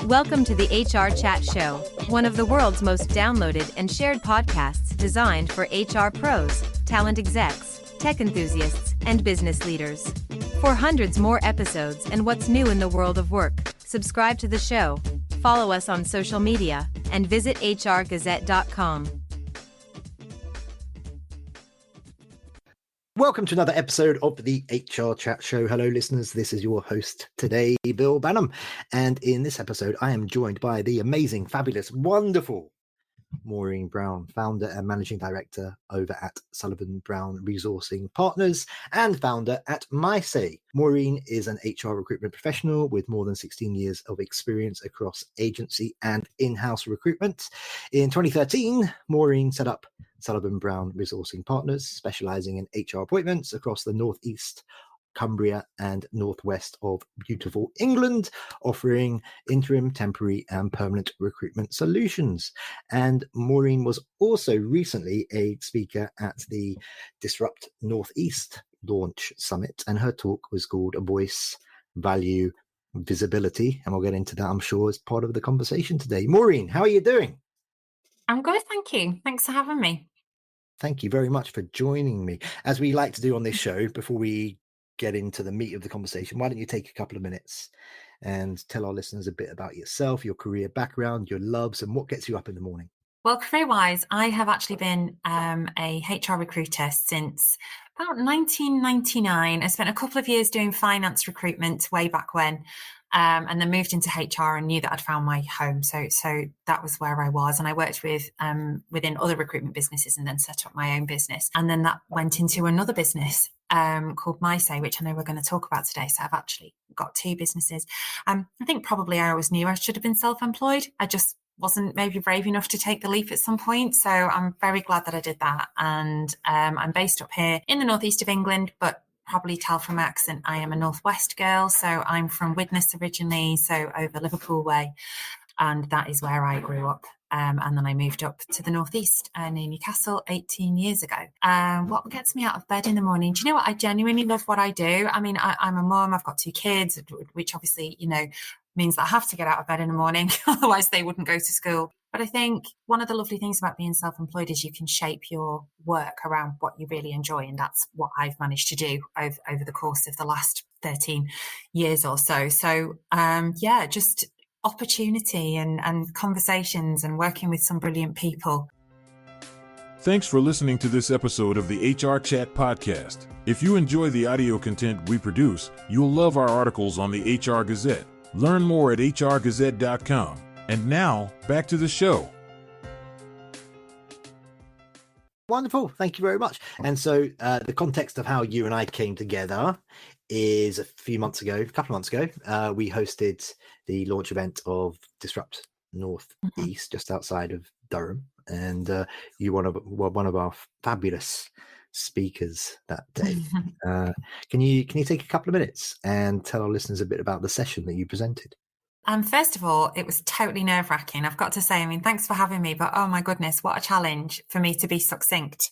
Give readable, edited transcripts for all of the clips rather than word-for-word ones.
Welcome to the HRchat Show, one of the world's most downloaded and shared podcasts designed for HR pros, talent execs, tech enthusiasts, and business leaders. For hundreds more episodes and what's new in the world of work, subscribe to the show, follow us on social media, and visit HRgazette.com. Welcome to another episode of the HR Chat Show. Hello, listeners. This is your host today, Bill Banham. And in this episode, I am joined by the amazing, fabulous, wonderful Maureen Brown, founder and managing director over at Sullivan Brown Resourcing Partners and founder at MySay. Maureen is an HR recruitment professional with more than 16 years of experience across agency and in-house recruitment. In 2013, Maureen set up Sullivan Brown Resourcing Partners, specializing in HR appointments across the Northeast, Cumbria and Northwest of beautiful England, offering interim, temporary and permanent recruitment solutions. And Maureen was also recently a speaker at the Disrupt Northeast Launch Summit, and her talk was called A Voice, Value, Visibility. And we'll get into that, I'm sure, as part of the conversation today. Maureen, how are you doing? I'm good, thank you. Thanks for having me. Thank you very much for joining me. As we like to do on this show, before we get into the meat of the conversation, why don't you take a couple of minutes and tell our listeners a bit about yourself, your career background, your loves, and what gets you up in the morning? Well, career-wise, I have actually been a HR recruiter since about 1999. I spent a couple of years doing finance recruitment way back when, and then moved into HR and knew that I'd found my home. So that was where I was. And I worked with within other recruitment businesses and then set up my own business. And then that went into another business called MySay, which I know we're going to talk about today. So I've actually got two businesses. I think probably I always knew I should have been self-employed. I just wasn't maybe brave enough to take the leap at some point. So I'm very glad that I did that. And I'm based up here in the northeast of England, but probably tell from my accent, I am a Northwest girl. So I'm from Widnes originally, so over Liverpool way. And that is where I grew up. And then I moved up to the Northeast near Newcastle 18 years ago. What gets me out of bed in the morning? Do you know what? I genuinely love what I do. I mean, I'm a mum, I've got two kids, which obviously, means that I have to get out of bed in the morning. Otherwise they wouldn't go to school. But I think one of the lovely things about being self-employed is you can shape your work around what you really enjoy. And that's what I've managed to do over the course of the last 13 years or so. So, just opportunity and conversations and working with some brilliant people. Thanks for listening to this episode of the HRchat Podcast. If you enjoy the audio content we produce, you'll love our articles on the HR Gazette. Learn more at HRgazette.com. And now, back to the show. Wonderful. Thank you very much. And so the context of how you and I came together is a couple of months ago, we hosted the launch event of Disrupt Northeast, just outside of Durham. And you were one of our fabulous speakers that day. Can you take a couple of minutes and tell our listeners a bit about the session that you presented? First of all, it was totally nerve-wracking. I've got to say, thanks for having me, but oh my goodness, what a challenge for me to be succinct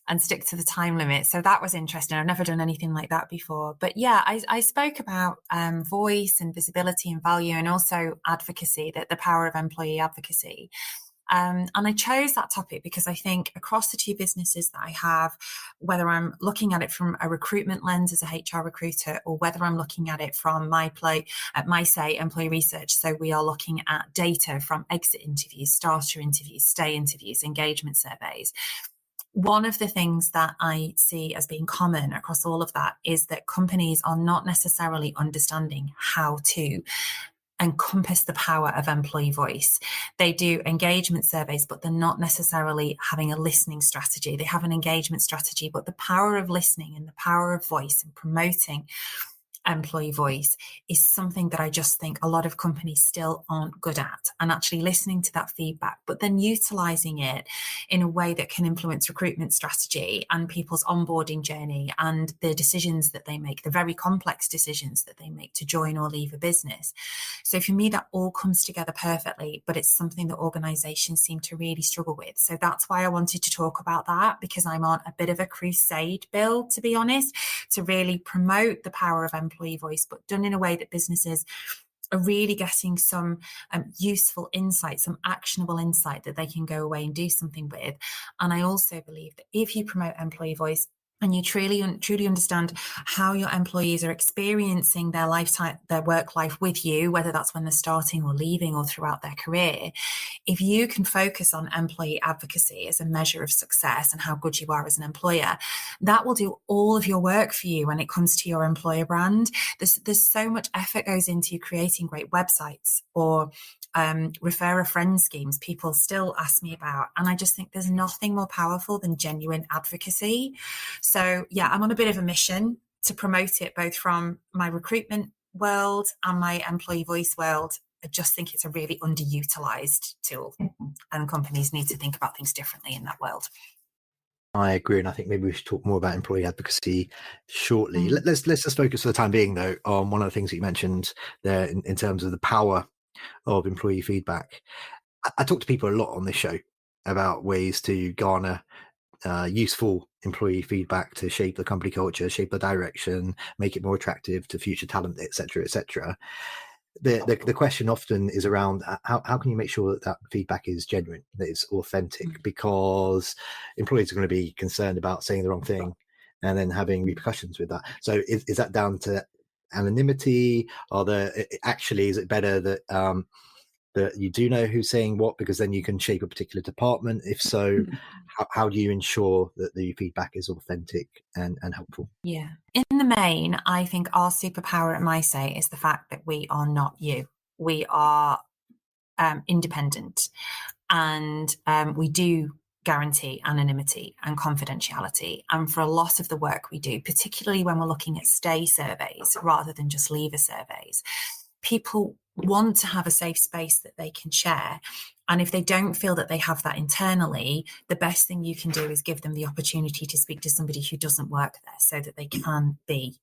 and stick to the time limit. So that was interesting. I've never done anything like that before. But yeah, I spoke about voice and visibility and value, and also advocacy, the power of employee advocacy. And I chose that topic because I think across the two businesses that I have, whether I'm looking at it from a recruitment lens as a HR recruiter, or whether I'm looking at it from MySay employee research. So we are looking at data from exit interviews, starter interviews, stay interviews, engagement surveys. One of the things that I see as being common across all of that is that companies are not necessarily understanding how to encompass the power of employee voice. They do engagement surveys, but they're not necessarily having a listening strategy. They have an engagement strategy, but the power of listening and the power of voice and promoting employee voice is something that I just think a lot of companies still aren't good at, and actually listening to that feedback, but then utilizing it in a way that can influence recruitment strategy and people's onboarding journey and the decisions that they make, the very complex decisions that they make to join or leave a business. So for me, that all comes together perfectly, but it's something that organizations seem to really struggle with. So that's why I wanted to talk about that, because I'm on a bit of a crusade, Bill, to be honest, to really promote the power of employee voice, but done in a way that businesses are really getting some useful insight, some actionable insight that they can go away and do something with. And I also believe that if you promote employee voice and you truly understand how your employees are experiencing their lifetime, their work life with you, whether that's when they're starting or leaving or throughout their career, if you can focus on employee advocacy as a measure of success and how good you are as an employer, that will do all of your work for you when it comes to your employer brand. There's so much effort goes into creating great websites or refer a friend schemes people still ask me about. And I just think there's nothing more powerful than genuine advocacy. So yeah, I'm on a bit of a mission to promote it both from my recruitment world and my employee voice world. I just think it's a really underutilized tool and companies need to think about things differently in that world. I agree, and I think maybe we should talk more about employee advocacy shortly. Let's just focus for the time being, though, on one of the things that you mentioned there in terms of the power of employee feedback. I talk to people a lot on this show about ways to garner useful employee feedback to shape the company culture, shape the direction, make it more attractive to future talent, etc., etc. The question often is around how can you make sure that feedback is genuine, that it's authentic, because employees are going to be concerned about saying the wrong thing and then having repercussions with that. So is that down to anonymity? Is it better that that you do know who's saying what, because then you can shape a particular department? If so, how do you ensure that the feedback is authentic and helpful? Yeah. In the main, I think our superpower at MySay is the fact that we are not you. We are independent, and we do guarantee anonymity and confidentiality. And for a lot of the work we do, particularly when we're looking at stay surveys rather than just leaver surveys, people want to have a safe space that they can share. And if they don't feel that they have that internally, the best thing you can do is give them the opportunity to speak to somebody who doesn't work there so that they can be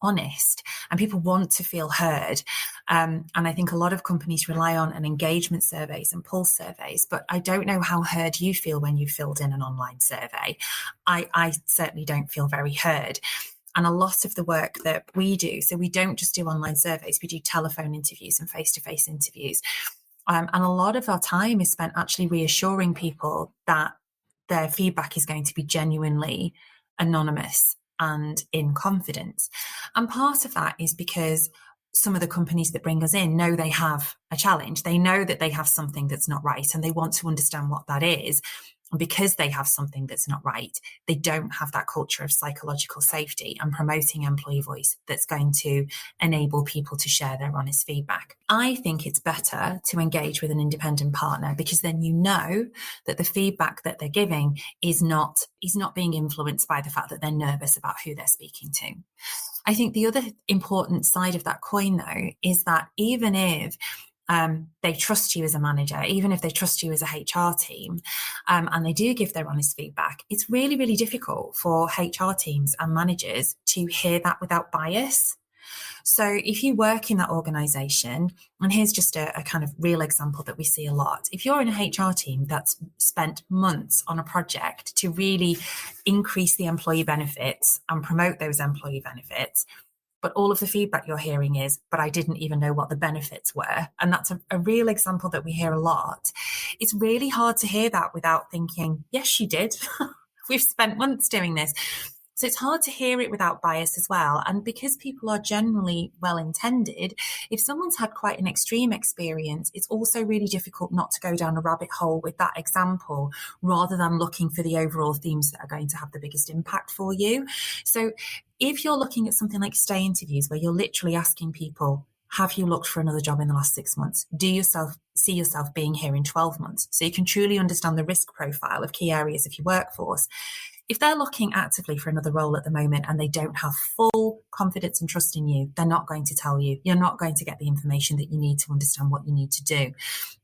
honest. And people want to feel heard. And I think a lot of companies rely on an engagement surveys and pulse surveys, but I don't know how heard you feel when you filled in an online survey. I certainly don't feel very heard. And a lot of the work that we do, so we don't just do online surveys, we do telephone interviews and face-to-face interviews. And a lot of our time is spent actually reassuring people that their feedback is going to be genuinely anonymous and in confidence. And part of that is because some of the companies that bring us in know they have a challenge. They know that they have something that's not right and they want to understand what that is. And because they have something that's not right, they don't have that culture of psychological safety and promoting employee voice that's going to enable people to share their honest feedback. I think it's better to engage with an independent partner, because then you know that the feedback that they're giving is not being influenced by the fact that they're nervous about who they're speaking to. I think the other important side of that coin, though, is that even if they trust you as a manager, even if they trust you as a HR team, and they do give their honest feedback, it's really, really difficult for HR teams and managers to hear that without bias. So if you work in that organisation, and here's just a kind of real example that we see a lot. If you're in a HR team that's spent months on a project to really increase the employee benefits and promote those employee benefits, but all of the feedback you're hearing is, but I didn't even know what the benefits were. And that's a real example that we hear a lot. It's really hard to hear that without thinking, yes, you did. We've spent months doing this. So it's hard to hear it without bias as well. And because people are generally well-intended, if someone's had quite an extreme experience, it's also really difficult not to go down a rabbit hole with that example, rather than looking for the overall themes that are going to have the biggest impact for you. So if you're looking at something like stay interviews, where you're literally asking people, have you looked for another job in the last 6 months? Do you see yourself being here in 12 months? So you can truly understand the risk profile of key areas of your workforce. If they're looking actively for another role at the moment and they don't have full confidence and trust in you, they're not going to tell you. You're not going to get the information that you need to understand what you need to do.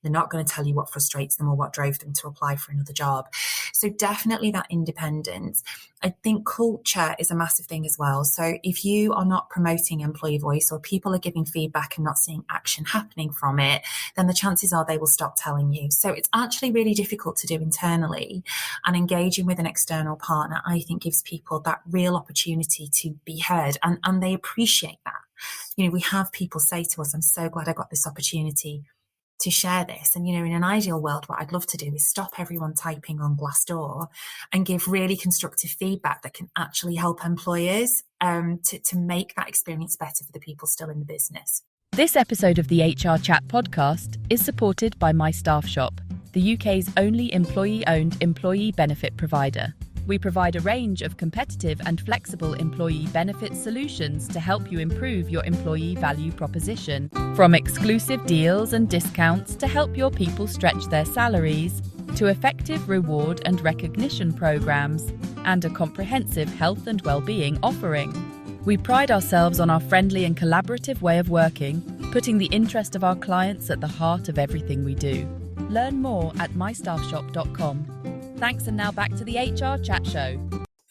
They're not going to tell you what frustrates them or what drove them to apply for another job. So definitely that independence. I think culture is a massive thing as well. So if you are not promoting employee voice, or people are giving feedback and not seeing action happening from it, then the chances are they will stop telling you. So it's actually really difficult to do internally, and engaging with an external partner, I think, gives people that real opportunity to be heard, and they appreciate that. We have people say to us, I'm so glad I got this opportunity to share this. And, in an ideal world, what I'd love to do is stop everyone typing on Glassdoor and give really constructive feedback that can actually help employers to make that experience better for the people still in the business. This episode of the HRchat podcast is supported by My Staff Shop, the UK's only employee-owned employee benefit provider. We provide a range of competitive and flexible employee benefit solutions to help you improve your employee value proposition, from exclusive deals and discounts to help your people stretch their salaries, to effective reward and recognition programs, and a comprehensive health and well-being offering. We pride ourselves on our friendly and collaborative way of working, putting the interest of our clients at the heart of everything we do. Learn more at mystaffshop.com. Thanks, and now back to the HR Chat Show.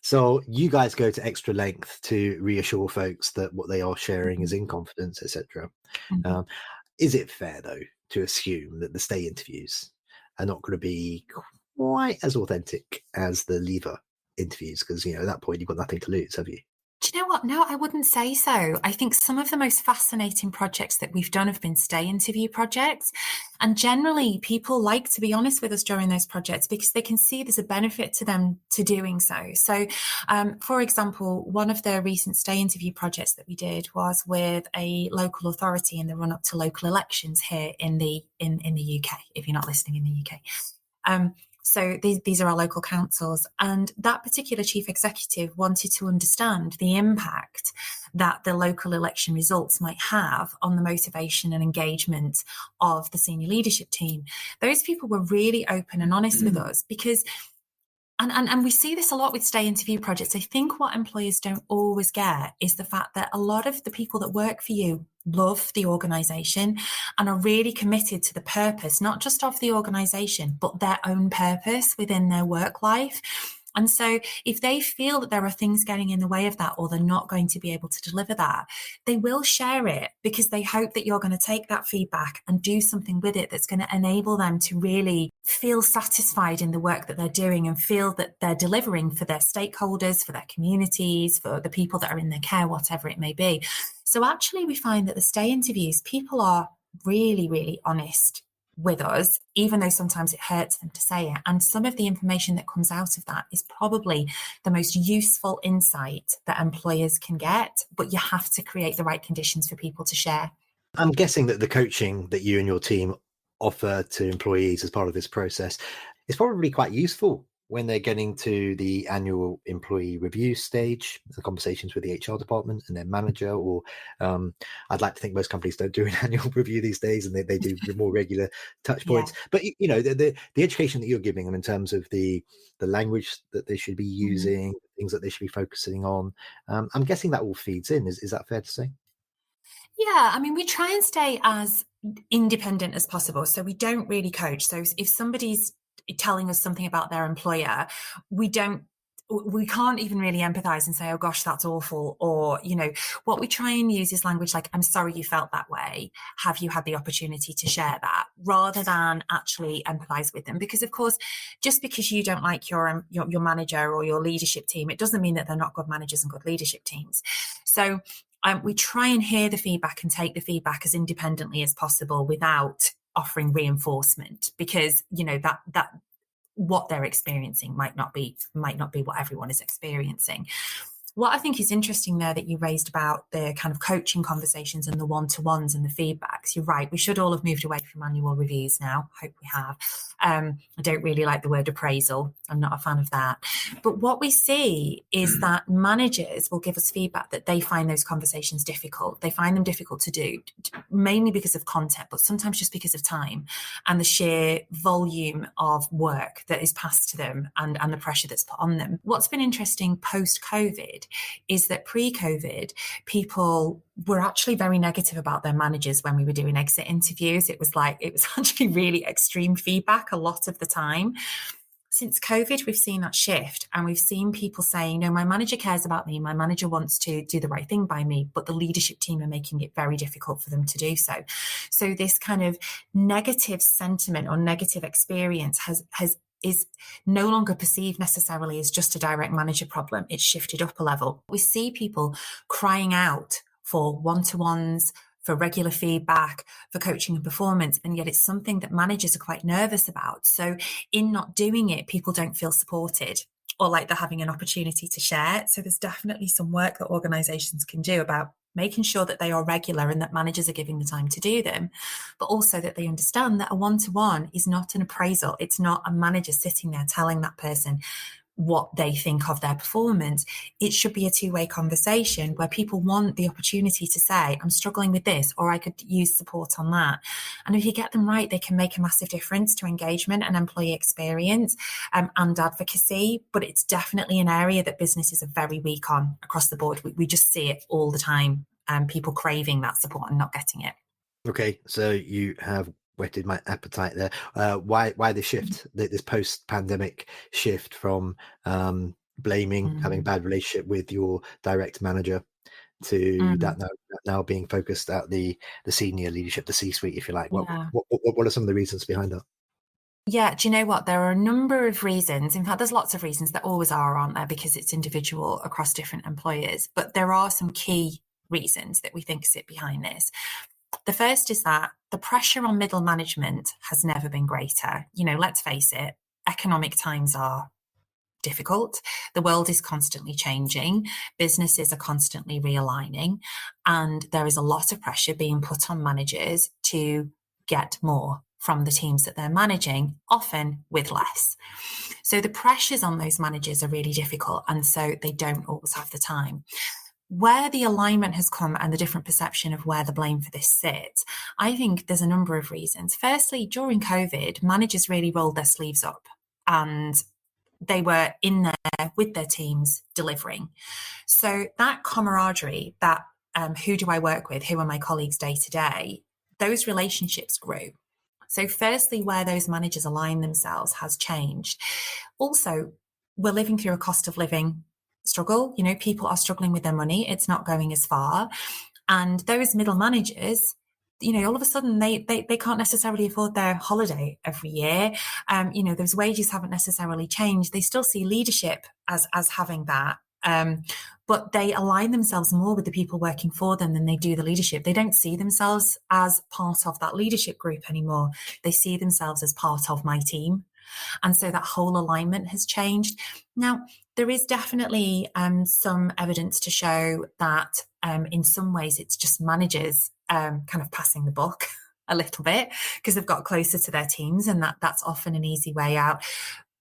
So you guys go to extra length to reassure folks that what they are sharing is in confidence, etc. Is it fair, though, to assume that the stay interviews are not going to be quite as authentic as the leaver interviews? Because, at that point, you've got nothing to lose, have you? Do you know what? No, I wouldn't say so. I think some of the most fascinating projects that we've done have been stay interview projects. And generally, people like to be honest with us during those projects because they can see there's a benefit to them to doing so. So, for example, one of the recent stay interview projects that we did was with a local authority in the run up to local elections here in the UK, if you're not listening in the UK. So these are our local councils, and that particular chief executive wanted to understand the impact that the local election results might have on the motivation and engagement of the senior leadership team. Those people were really open and honest with us because, and we see this a lot with stay interview projects. I think what employers don't always get is the fact that a lot of the people that work for you love the organisation and are really committed to the purpose, not just of the organisation, but their own purpose within their work life. And so if they feel that there are things getting in the way of that, or they're not going to be able to deliver that, they will share it because they hope that you're going to take that feedback and do something with it that's going to enable them to really feel satisfied in the work that they're doing and feel that they're delivering for their stakeholders, for their communities, for the people that are in their care, whatever it may be. So actually we find that the stay interviews, people are really, really honest with us, even though sometimes it hurts them to say it. And some of the information that comes out of that is probably the most useful insight that employers can get, but you have to create the right conditions for people to share. I'm guessing that the coaching that you and your team offer to employees as part of this process is probably quite useful when they're getting to the annual employee review stage, the conversations with the HR department and their manager, or I'd like to think most companies don't do an annual review these days, and they do more regular touch points. Yeah. But the education that you're giving them in terms of the language that they should be using, things that they should be focusing on, I'm guessing that all feeds in. Is that fair to say? Yeah, I mean, we try and stay as independent as possible. So we don't really coach. So if somebody's telling us something about their employer, we can't even really empathize and say, oh gosh, that's awful. Or, what we try and use is language like, I'm sorry you felt that way. Have you had the opportunity to share that? Rather than actually empathize with them. Because of course, just because you don't like your manager or your leadership team, it doesn't mean that they're not good managers and good leadership teams. So we try and hear the feedback and take the feedback as independently as possible without offering reinforcement, because that what they're experiencing might not be what everyone is experiencing. What I think is interesting there that you raised about the kind of coaching conversations and the one-to-ones and the feedbacks, you're right, we should all have moved away from annual reviews now. Hope we have. I don't really like the word appraisal. I'm not a fan of that. But what we see is that managers will give us feedback that they find those conversations difficult. They find them difficult to do, mainly because of content, but sometimes just because of time and the sheer volume of work that is passed to them and the pressure that's put on them. What's been interesting post-COVID is that pre-COVID, people were actually very negative about their managers when we were doing exit interviews. It was actually really extreme feedback a lot of the time. Since COVID, we've seen that shift, and we've seen people saying, no, my manager cares about me. My manager wants to do the right thing by me, but the leadership team are making it very difficult for them to do so. So this kind of negative sentiment or negative experience is no longer perceived necessarily as just a direct manager problem. It's shifted up a level. We see people crying out for one-to-ones, for regular feedback, for coaching and performance, and yet it's something that managers are quite nervous about. So in not doing it, people don't feel supported or like they're having an opportunity to share. So there's definitely some work that organisations can do about making sure that they are regular and that managers are giving the time to do them, but also that they understand that a one-to-one is not an appraisal. It's not a manager sitting there telling that person what they think of their performance. It should be a two-way conversation where people want the opportunity to say, I'm struggling with this, or I could use support on that. And if you get them right, they can make a massive difference to engagement and employee experience and advocacy. But it's definitely an area that businesses are very weak on across the board. We just see it all the time, people craving that support and not getting it. Okay, so you have whetted my appetite there. Why the shift, this post-pandemic shift from blaming having a bad relationship with your direct manager to that now being focused at the senior leadership, the C-suite, if you like? What are some of the reasons behind that? Yeah, do you know what? There are a number of reasons. In fact, there's lots of reasons. There always are, aren't there? Because it's individual across different employers. But there are some key reasons that we think sit behind this. The first is that the pressure on middle management has never been greater. You know, let's face it, economic times are difficult. The world is constantly changing. Businesses are constantly realigning. And there is a lot of pressure being put on managers to get more from the teams that they're managing, often with less. So the pressures on those managers are really difficult. And so they don't always have the time. Where the alignment has come and the different perception of where the blame for this sits, I think there's a number of reasons. Firstly, during COVID, managers really rolled their sleeves up and they were in there with their teams delivering. So that camaraderie, that who do I work with, who are my colleagues day to day, those relationships grew. So firstly, where those managers align themselves has changed. Also, we're living through a cost of living struggle. You know, people are struggling with their money. It's not going as far. And those middle managers, you know, all of a sudden they can't necessarily afford their holiday every year. You know, those wages haven't necessarily changed. They still see leadership as having that. But they align themselves more with the people working for them than they do the leadership. They don't see themselves as part of that leadership group anymore. They see themselves as part of my team. And so that whole alignment has changed. Now, there is definitely some evidence to show that in some ways it's just managers kind of passing the buck a little bit because they've got closer to their teams, and that's often an easy way out.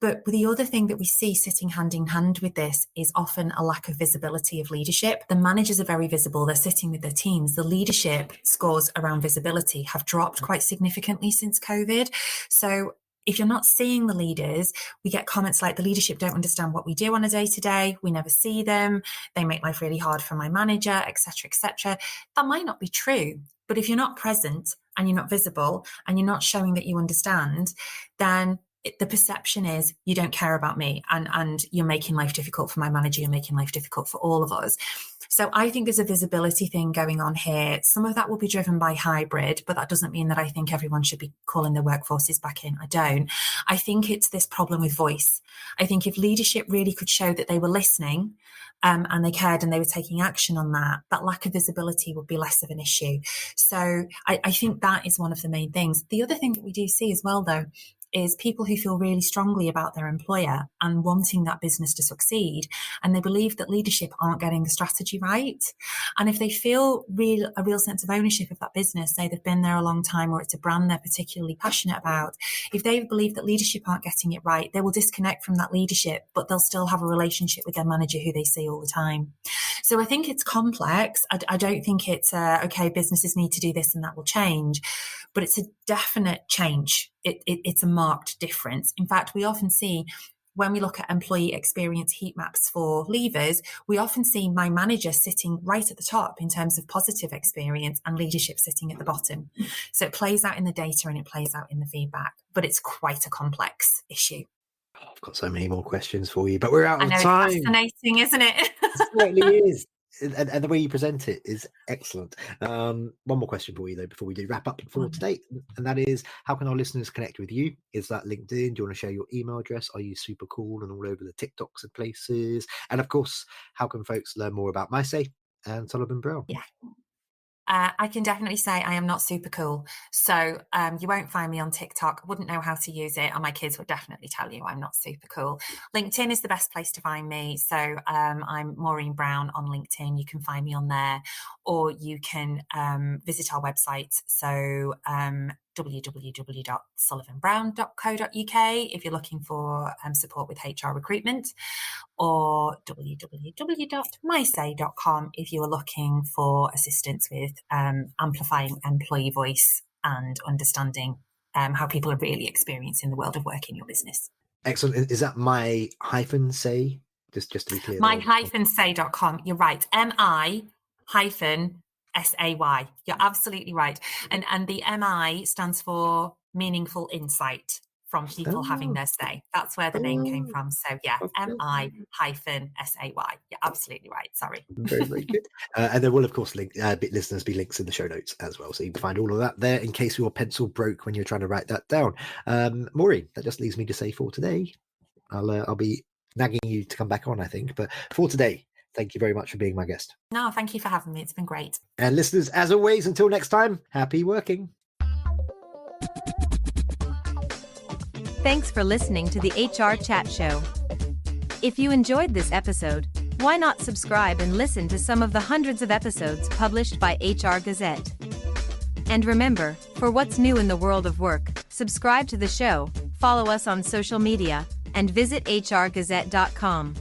But the other thing that we see sitting hand in hand with this is often a lack of visibility of leadership. The managers are very visible. They're sitting with their teams. The leadership scores around visibility have dropped quite significantly since COVID. So if you're not seeing the leaders, we get comments like the leadership don't understand what we do on a day-to-day. We never see them. They make life really hard for my manager, etc., etc. That might not be true. But if you're not present and you're not visible and you're not showing that you understand, then the perception is you don't care about me and you're making life difficult for my manager, you're making life difficult for all of us. So I think there's a visibility thing going on here. Some of that will be driven by hybrid, but that doesn't mean that I think everyone should be calling their workforces back in. I don't. I think it's this problem with voice. I think if leadership really could show that they were listening and they cared and they were taking action on that, that lack of visibility would be less of an issue. So I think that is one of the main things. The other thing that we do see as well, though, is people who feel really strongly about their employer and wanting that business to succeed. And they believe that leadership aren't getting the strategy right. And if they feel a real sense of ownership of that business, say they've been there a long time or it's a brand they're particularly passionate about, if they believe that leadership aren't getting it right, they will disconnect from that leadership, but they'll still have a relationship with their manager who they see all the time. So I think it's complex. I don't think it's, okay, businesses need to do this and that will change, but it's a definite change. It's a marked difference. In fact, we often see when we look at employee experience heat maps for leavers, we often see my manager sitting right at the top in terms of positive experience and leadership sitting at the bottom. So it plays out in the data and it plays out in the feedback, but it's quite a complex issue. Oh, I've got so many more questions for you, but we're out of time. It's fascinating, isn't it? It certainly is. And the way you present it is excellent. One more question for you, though, before we do wrap up for today. And that is, how can our listeners connect with you? Is that LinkedIn? Do you want to share your email address? Are you super cool and all over the TikToks and places? And of course, how can folks learn more about MySay and Sullivan Brown. Yeah. I can definitely say I am not super cool. So you won't find me on TikTok. I wouldn't know how to use it. And my kids would definitely tell you I'm not super cool. LinkedIn is the best place to find me. So I'm Maureen Brown on LinkedIn. You can find me on there, or you can visit our website. So www.sullivanbrown.co.uk if you're looking for support with HR recruitment, or www.mysay.com if you are looking for assistance with amplifying employee voice and understanding how people are really experiencing the world of work in your business. Excellent. Is that my-say? Just to be clear. My-say.com. You're right. MI-SAY. You're absolutely right. And the MI stands for meaningful insight from people having their say. That's where the name came from. So yeah, MI-SAY. You're absolutely right. Sorry. Very, very good. And there will, of course, listeners, be links in the show notes as well. So you can find all of that there in case your pencil broke when you're trying to write that down. Maureen, that just leaves me to say for today, I'll be nagging you to come back on, I think. But for today, thank you very much for being my guest. No, thank you for having me. It's been great. And listeners, as always, until next time, happy working. Thanks for listening to the HR Chat Show. If you enjoyed this episode, why not subscribe and listen to some of the hundreds of episodes published by HR Gazette? And remember, for what's new in the world of work, subscribe to the show, follow us on social media, and visit hrgazette.com.